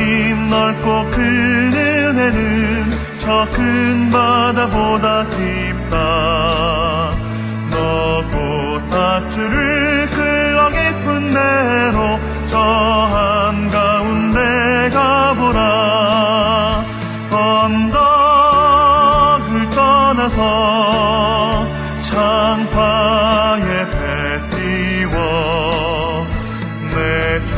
하나님 넓고 그 은혜는 저 큰 바다보다 깊다. 너고 닷줄을 흘러 깊은 대로 저 한가운데 가보라. 언덕을 떠나서 창파에 배 띄워 내 주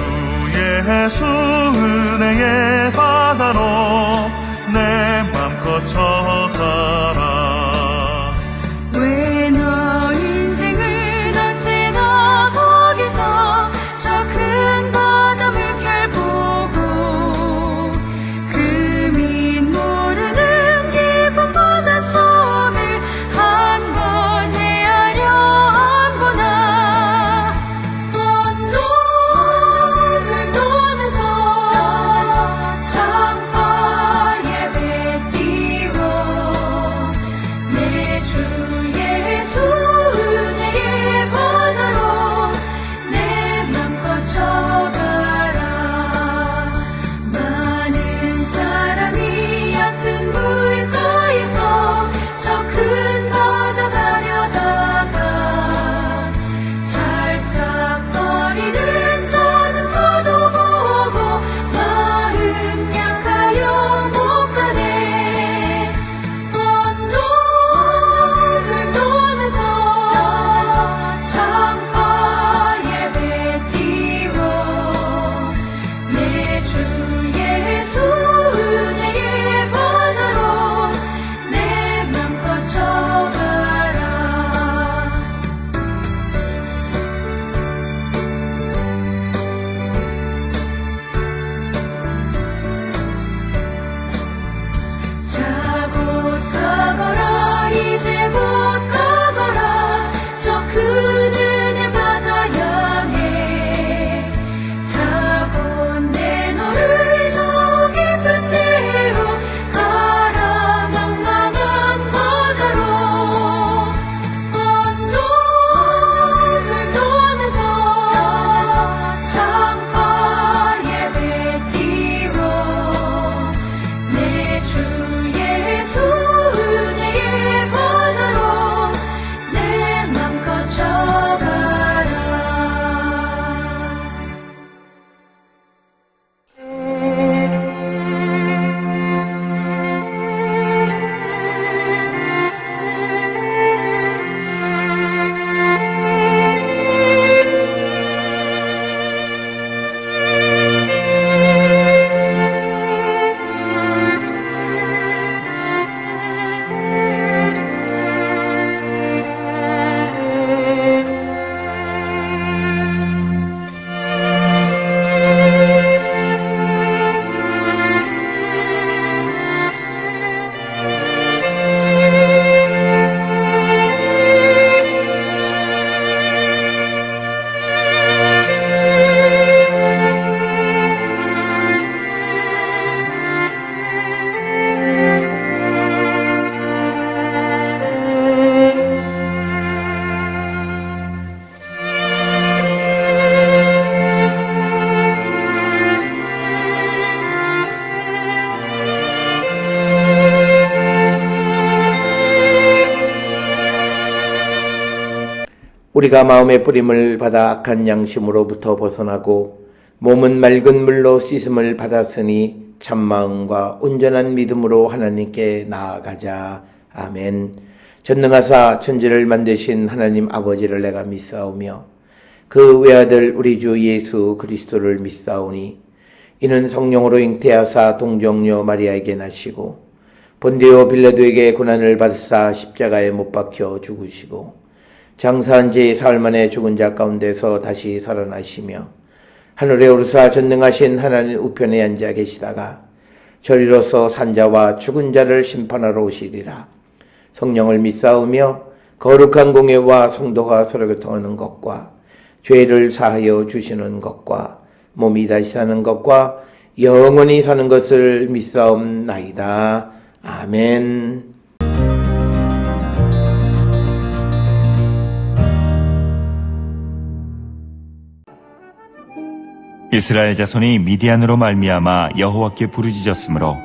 예수 은혜의 바다로 내 맘껏 쳐가라. 왜 너 인생을 언제나 거기서 저 큰 바다 물결 보고 그 밑 모르는 깊은 바닷속을 한 번 헤아려 안 보나. 언덕을 떠나서 창가에 배 띄워 내 주 예수 은혜의 바다로 내 맘껏 쳐가라. 많은 사람이 얕은 물가에서 저 큰 바다 가려다가 찰싹거리는 저는 파도 보고 마음 약하여 못 가네. 언덕을 떠나서 창가에 배 띄워 내 주 예수 은혜의 바다로 내 맘껏 쳐가라. 자 곧 가거라 이제 곧 가거라 저 큰 은혜 바다 향해. 자 곧 내 너를 저 깊은 데로 가라 망망한 바다로. 언덕을 떠나서 창가에 배 띄워 내 주 예수 은혜의 바다로 내 맘껏 쳐가라. 우리가 마음의 뿌림을 받아 악한 양심으로부터 벗어나고 몸은 맑은 물로 씻음을 받았으니 참마음과 온전한 믿음으로 하나님께 나아가자. 아멘. 전능하사 천지를 만드신 하나님 아버지를 내가 믿사오며 그 외아들 우리 주 예수 그리스도를 믿사오니 이는 성령으로 잉태하사 동정녀 마리아에게 나시고 본디오 빌라도에게 고난을 받으사 십자가에 못 박혀 죽으시고 장사한 지 사흘 만에 죽은 자 가운데서 다시 살아나시며 하늘에 오르사 전능하신 하나님 우편에 앉아 계시다가 저리로서 산자와 죽은 자를 심판하러 오시리라. 성령을 믿사오며 거룩한 공예와 성도가 서로 교통하는 것과 죄를 사하여 주시는 것과 몸이 다시 사는 것과 영원히 사는 것을 믿사옵나이다. 아멘. 이스라엘 자손이 미디안으로 말미암아 여호와께 부르짖었으므로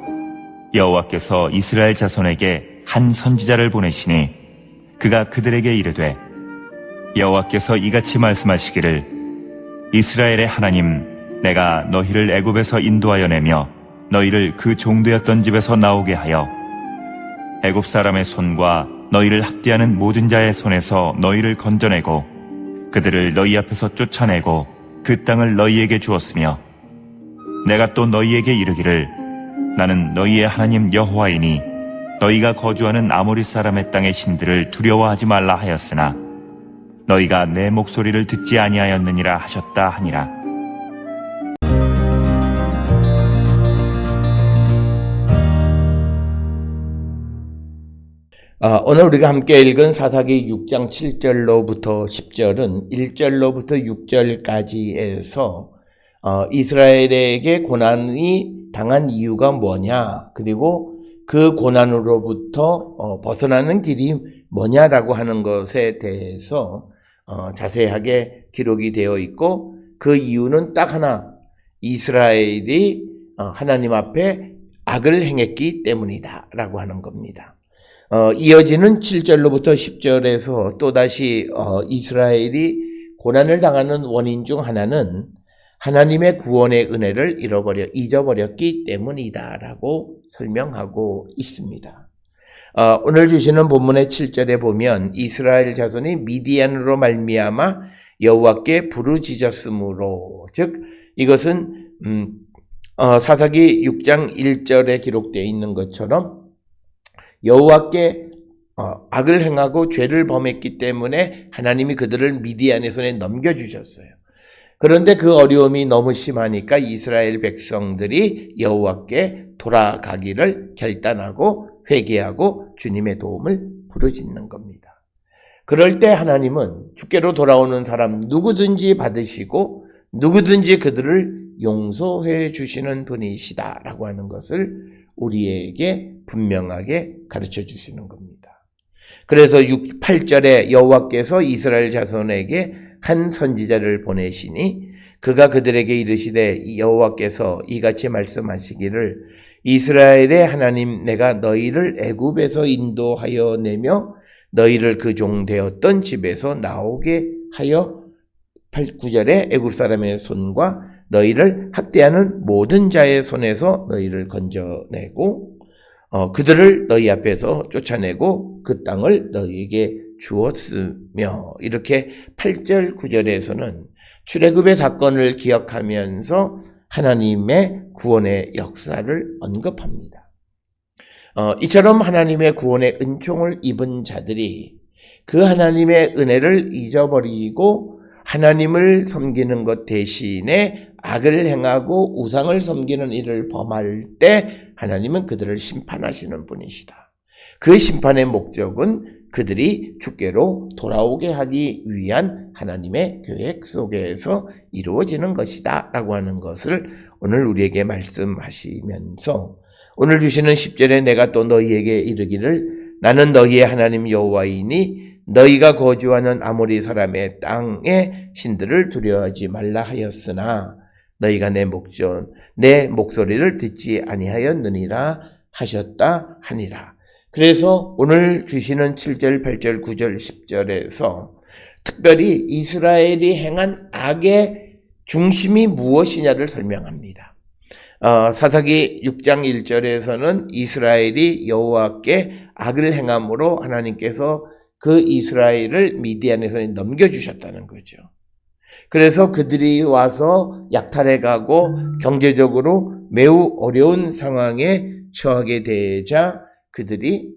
여호와께서 이스라엘 자손에게 한 선지자를 보내시니 그가 그들에게 이르되 여호와께서 이같이 말씀하시기를 이스라엘의 하나님 내가 너희를 애굽에서 인도하여 내며 너희를 그 종되었던 집에서 나오게 하여 애굽 사람의 손과 너희를 학대하는 모든 자의 손에서 너희를 건져내고 그들을 너희 앞에서 쫓아내고 그 땅을 너희에게 주었으며 내가 또 너희에게 이르기를 나는 너희의 하나님 여호와이니 너희가 거주하는 아모리 사람의 땅의 신들을 두려워하지 말라 하였으나 너희가 내 목소리를 듣지 아니하였느니라 하셨다 하니라. 오늘 우리가 함께 읽은 사사기 6장 7절로부터 10절은 1절로부터 6절까지에서 이스라엘에게 고난이 당한 이유가 뭐냐, 그리고 그 고난으로부터 벗어나는 길이 뭐냐라고 하는 것에 대해서 자세하게 기록이 되어 있고, 그 이유는 딱 하나, 이스라엘이 하나님 앞에 악을 행했기 때문이다 라고 하는 겁니다. 이어지는 7절로부터 10절에서 또다시 이스라엘이 고난을 당하는 원인 중 하나는 하나님의 구원의 은혜를 잊어버렸기 때문이다라고 설명하고 있습니다. 오늘 주시는 본문의 7절에 보면 이스라엘 자손이 미디안으로 말미암아 여호와께 부르짖었으므로, 즉 이것은 사사기 6장 1절에 기록되어 있는 것처럼 여호와께 악을 행하고 죄를 범했기 때문에 하나님이 그들을 미디안의 손에 넘겨주셨어요. 그런데 그 어려움이 너무 심하니까 이스라엘 백성들이 여호와께 돌아가기를 결단하고 회개하고 주님의 도움을 부르짖는 겁니다. 그럴 때 하나님은 주께로 돌아오는 사람 누구든지 받으시고 누구든지 그들을 용서해 주시는 분이시다라고 하는 것을 우리에게 분명하게 가르쳐 주시는 겁니다. 그래서 8절에 여호와께서 이스라엘 자손에게 한 선지자를 보내시니 그가 그들에게 이르시되 여호와께서 이같이 말씀하시기를 이스라엘의 하나님 내가 너희를 애굽에서 인도하여 내며 너희를 그 종 되었던 집에서 나오게 하여 9절에 애굽 사람의 손과 너희를 학대하는 모든 자의 손에서 너희를 건져내고 그들을 너희 앞에서 쫓아내고 그 땅을 너희에게 주었으며, 이렇게 8절 9절에서는 출애굽의 사건을 기억하면서 하나님의 구원의 역사를 언급합니다. 이처럼 하나님의 구원의 은총을 입은 자들이 그 하나님의 은혜를 잊어버리고 하나님을 섬기는 것 대신에 악을 행하고 우상을 섬기는 일을 범할 때 하나님은 그들을 심판하시는 분이시다. 그 심판의 목적은 그들이 주께로 돌아오게 하기 위한 하나님의 계획 속에서 이루어지는 것이다 라고 하는 것을 오늘 우리에게 말씀하시면서 오늘 주시는 10절에 내가 또 너희에게 이르기를 나는 너희의 하나님 여호와이니 너희가 거주하는 아모리 사람의 땅의 신들을 두려워하지 말라 하였으나 너희가 내 목소리를 듣지 아니하였느니라 하셨다 하니라. 그래서 오늘 주시는 7절, 8절, 9절, 10절에서 특별히 이스라엘이 행한 악의 중심이 무엇이냐를 설명합니다. 사사기 6장 1절에서는 이스라엘이 여호와께 악을 행함으로 하나님께서 그 이스라엘을 미디안의 손에 넘겨주셨다는 거죠. 그래서 그들이 와서 약탈해가고 경제적으로 매우 어려운 상황에 처하게 되자 그들이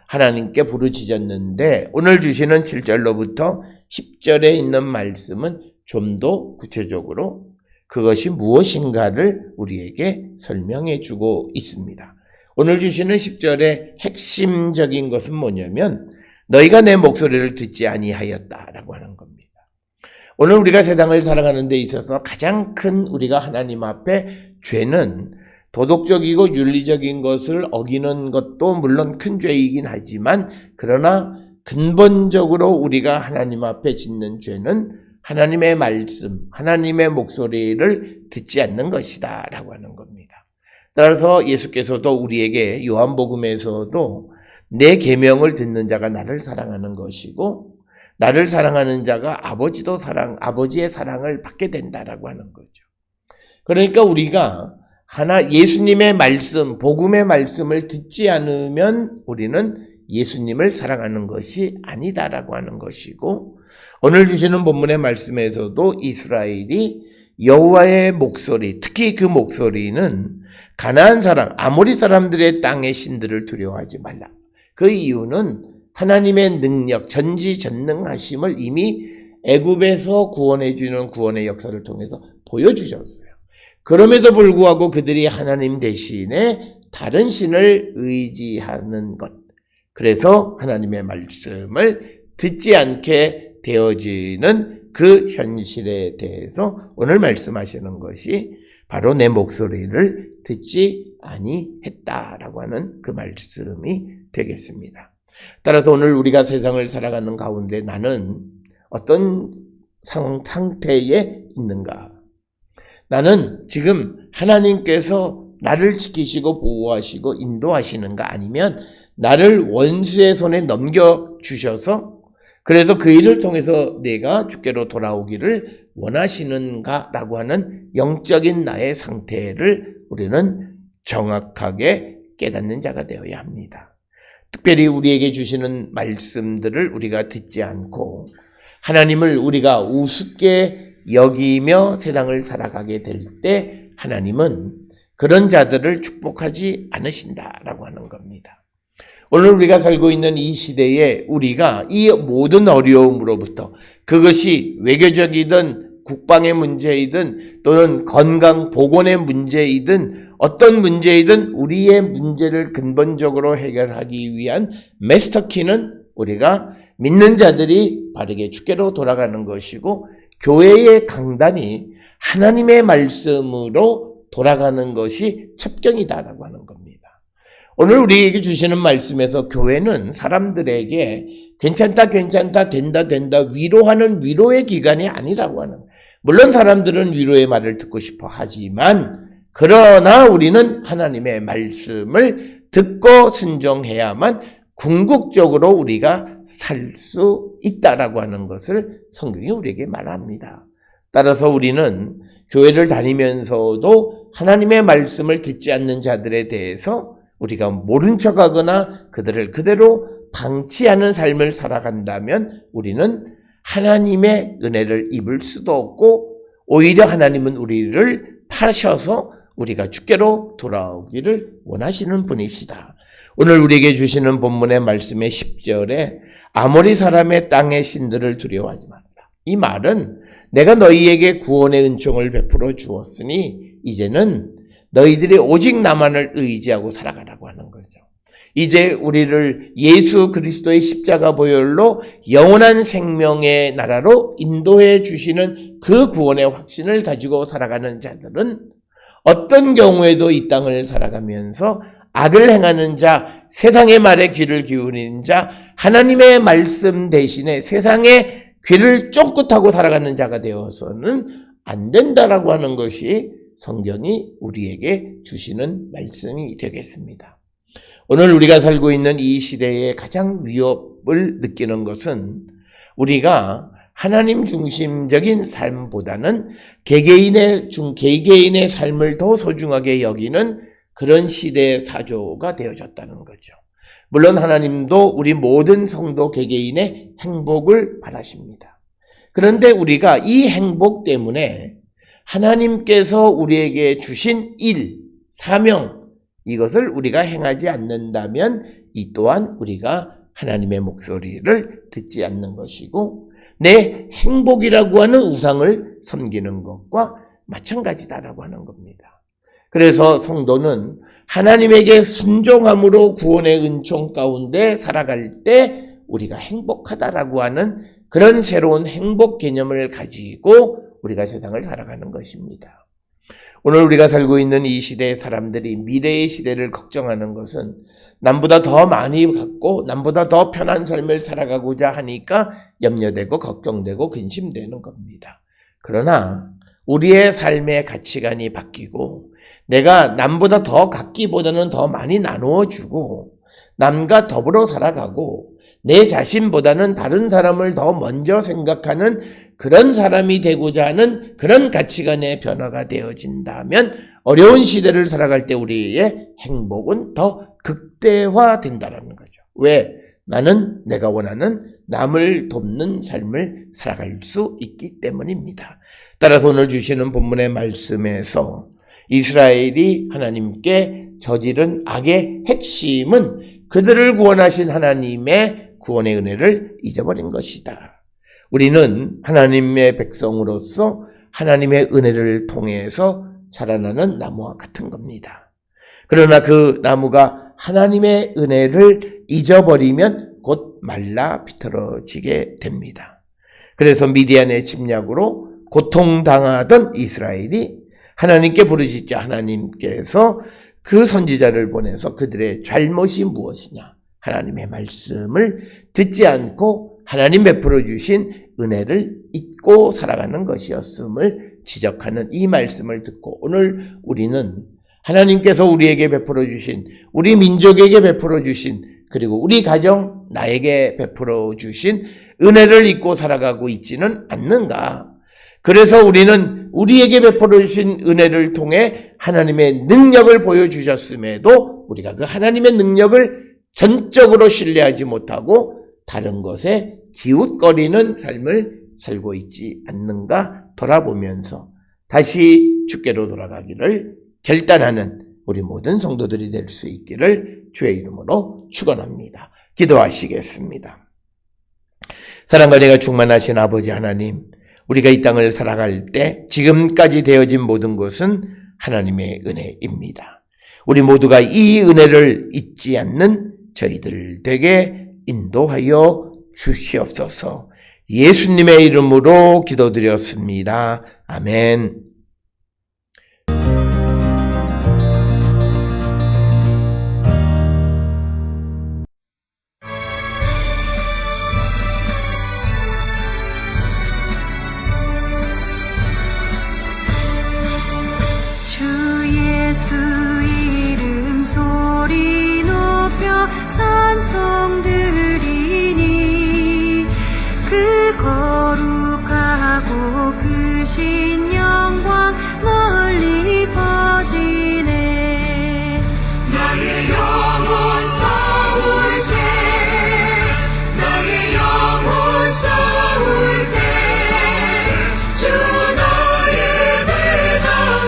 하나님께 부르짖었는데 오늘 주시는 7절로부터 10절에 있는 말씀은 좀 더 구체적으로 그것이 무엇인가를 우리에게 설명해 주고 있습니다. 오늘 주시는 10절의 핵심적인 것은 뭐냐면 너희가 내 목소리를 듣지 아니하였다라고 하는 겁니다. 오늘 우리가 세상을 살아가는 데 있어서 가장 큰 우리가 하나님 앞에 죄는 도덕적이고 윤리적인 것을 어기는 것도 물론 큰 죄이긴 하지만 그러나 근본적으로 우리가 하나님 앞에 짓는 죄는 하나님의 말씀, 하나님의 목소리를 듣지 않는 것이다 라고 하는 겁니다. 따라서 예수께서도 우리에게 요한복음에서도 내 계명을 듣는 자가 나를 사랑하는 것이고 나를 사랑하는 자가 아버지의 사랑을 받게 된다라고 하는 거죠. 그러니까 우리가 예수님의 말씀, 복음의 말씀을 듣지 않으면 우리는 예수님을 사랑하는 것이 아니다라고 하는 것이고, 오늘 주시는 본문의 말씀에서도 이스라엘이 여호와의 목소리, 특히 그 목소리는 가나안 사람, 아모리 사람들의 땅의 신들을 두려워하지 말라. 그 이유는 하나님의 능력, 전지전능하심을 이미 애굽에서 구원해주는 구원의 역사를 통해서 보여주셨어요. 그럼에도 불구하고 그들이 하나님 대신에 다른 신을 의지하는 것, 그래서 하나님의 말씀을 듣지 않게 되어지는 그 현실에 대해서 오늘 말씀하시는 것이 바로 내 목소리를 듣지 아니했다라고 하는 그 말씀이 되겠습니다. 따라서 오늘 우리가 세상을 살아가는 가운데 나는 어떤 상태에 있는가? 나는 지금 하나님께서 나를 지키시고 보호하시고 인도하시는가? 아니면 나를 원수의 손에 넘겨주셔서 그래서 그 일을 통해서 내가 주께로 돌아오기를 원하시는가라고 하는 영적인 나의 상태를 우리는 정확하게 깨닫는 자가 되어야 합니다. 특별히 우리에게 주시는 말씀들을 우리가 듣지 않고 하나님을 우리가 우습게 여기며 세상을 살아가게 될 때 하나님은 그런 자들을 축복하지 않으신다라고 하는 겁니다. 오늘 우리가 살고 있는 이 시대에 우리가 이 모든 어려움으로부터, 그것이 외교적이든 국방의 문제이든 또는 건강 보건의 문제이든 어떤 문제이든 우리의 문제를 근본적으로 해결하기 위한 마스터키는 우리가 믿는 자들이 바르게 주께로 돌아가는 것이고, 교회의 강단이 하나님의 말씀으로 돌아가는 것이 첩경이다라고 하는 겁니다. 오늘 우리에게 주시는 말씀에서 교회는 사람들에게 괜찮다, 된다 위로하는 위로의 기관이 아니라고 하는, 물론 사람들은 위로의 말을 듣고 싶어 하지만 그러나 우리는 하나님의 말씀을 듣고 순종해야만 궁극적으로 우리가 살 수 있다라고 하는 것을 성경이 우리에게 말합니다. 따라서 우리는 교회를 다니면서도 하나님의 말씀을 듣지 않는 자들에 대해서 우리가 모른 척하거나 그들을 그대로 방치하는 삶을 살아간다면 우리는 하나님의 은혜를 입을 수도 없고 오히려 하나님은 우리를 파셔서 우리가 주께로 돌아오기를 원하시는 분이시다. 오늘 우리에게 주시는 본문의 말씀의 10절에 아모리 사람의 땅의 신들을 두려워하지 말라. 이 말은 내가 너희에게 구원의 은총을 베풀어 주었으니 이제는 너희들이 오직 나만을 의지하고 살아가라고 하는 거죠. 이제 우리를 예수 그리스도의 십자가 보혈로 영원한 생명의 나라로 인도해 주시는 그 구원의 확신을 가지고 살아가는 자들은 어떤 경우에도 이 땅을 살아가면서 악을 행하는 자, 세상의 말에 귀를 기울이는 자, 하나님의 말씀 대신에 세상의 귀를 쫑긋하고 살아가는 자가 되어서는 안 된다라고 하는 것이 성경이 우리에게 주시는 말씀이 되겠습니다. 오늘 우리가 살고 있는 이 시대의 가장 위협을 느끼는 것은 우리가 하나님 중심적인 삶보다는 개개인의 삶을 더 소중하게 여기는 그런 시대의 사조가 되어졌다는 거죠. 물론 하나님도 우리 모든 성도 개개인의 행복을 바라십니다. 그런데 우리가 이 행복 때문에 하나님께서 우리에게 주신 일, 사명, 이것을 우리가 행하지 않는다면 이 또한 우리가 하나님의 목소리를 듣지 않는 것이고 내 행복이라고 하는 우상을 섬기는 것과 마찬가지다라고 하는 겁니다. 그래서 성도는 하나님에게 순종함으로 구원의 은총 가운데 살아갈 때 우리가 행복하다라고 하는 그런 새로운 행복 개념을 가지고 우리가 세상을 살아가는 것입니다. 오늘 우리가 살고 있는 이 시대의 사람들이 미래의 시대를 걱정하는 것은 남보다 더 많이 갖고 남보다 더 편한 삶을 살아가고자 하니까 염려되고 걱정되고 근심되는 겁니다. 그러나 우리의 삶의 가치관이 바뀌고 내가 남보다 더 갖기보다는 더 많이 나누어 주고 남과 더불어 살아가고 내 자신보다는 다른 사람을 더 먼저 생각하는 그런 사람이 되고자 하는 그런 가치관의 변화가 되어진다면 어려운 시대를 살아갈 때 우리의 행복은 더 극대화된다는 거죠. 왜? 나는 내가 원하는 남을 돕는 삶을 살아갈 수 있기 때문입니다. 따라서 오늘 주시는 본문의 말씀에서 이스라엘이 하나님께 저지른 악의 핵심은 그들을 구원하신 하나님의 구원의 은혜를 잊어버린 것이다. 우리는 하나님의 백성으로서 하나님의 은혜를 통해서 자라나는 나무와 같은 겁니다. 그러나 그 나무가 하나님의 은혜를 잊어버리면 곧 말라 비틀어지게 됩니다. 그래서 미디안의 침략으로 고통당하던 이스라엘이 하나님께 부르짖자 하나님께서 그 선지자를 보내서 그들의 잘못이 무엇이냐, 하나님의 말씀을 듣지 않고 하나님 베풀어 주신 은혜를 잊고 살아가는 것이었음을 지적하는 이 말씀을 듣고 오늘 우리는 하나님께서 우리에게 베풀어 주신, 우리 민족에게 베풀어 주신, 그리고 우리 가정, 나에게 베풀어 주신 은혜를 잊고 살아가고 있지는 않는가? 그래서 우리는 우리에게 베풀어 주신 은혜를 통해 하나님의 능력을 보여주셨음에도 우리가 그 하나님의 능력을 전적으로 신뢰하지 못하고 다른 것에 기웃거리는 삶을 살고 있지 않는가 돌아보면서 다시 주께로 돌아가기를 결단하는 우리 모든 성도들이 될 수 있기를 주의 이름으로 축원합니다. 기도하시겠습니다. 사랑과 은혜가 충만하신 아버지 하나님, 우리가 이 땅을 살아갈 때 지금까지 되어진 모든 것은 하나님의 은혜입니다. 우리 모두가 이 은혜를 잊지 않는 저희들 되게 인도하여 주시옵소서. 예수님의 이름으로 기도드렸습니다. 아멘. 주 예수 이름 소리 높여 찬송 드리니 그 거룩하고 크신 영광 널리 퍼지네. 나의 영혼 싸울 때, 나의 영혼 싸울 때 주 나의 대장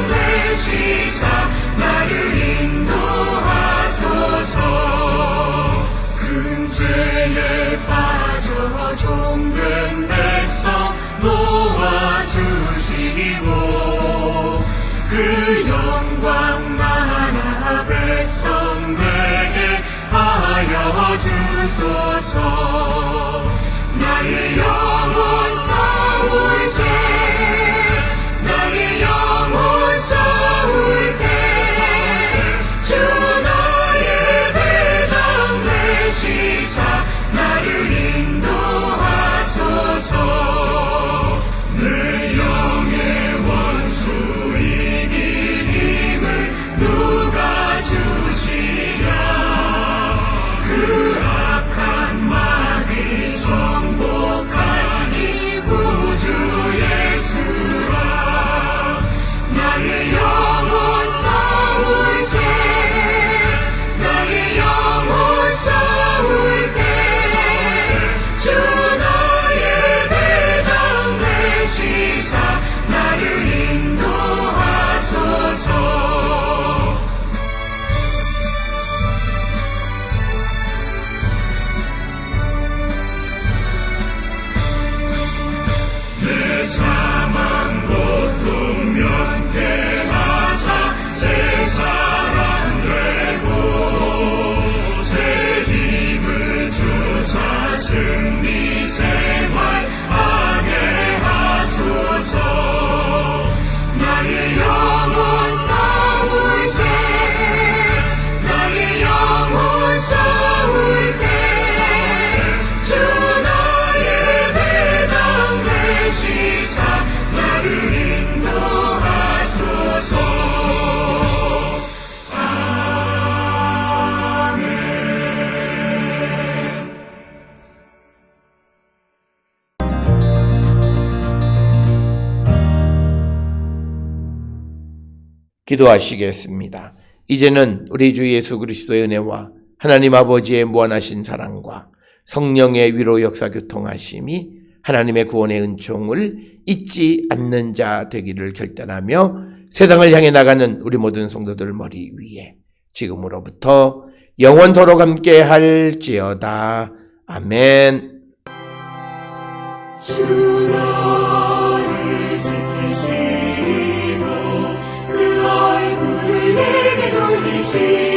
되시사 나를 인도하소서. 근죄에 빠져 종된 백성 놓아주시고 그 영광 나라 백성 되게 하여 주소서. 나의 영혼 싸울 때, 나의 영혼 싸울 때 주 나의 대장 되시사 나를 인도하소서. 내 영의 원수 이길 힘을 누가 주시랴. 그 악한 마귀 정복할 기도하시겠습니다. 이제는 우리 주 예수 그리스도의 은혜와 하나님 아버지의 무한하신 사랑과 성령의 위로 역사 교통하심이 하나님의 구원의 은총을 잊지 않는 자 되기를 결단하며 세상을 향해 나가는 우리 모든 성도들 머리 위에 지금으로부터 영원토록 함께 할지어다. 아멘. 주 너를 지키시고 그 얼굴을 내게 돌리시고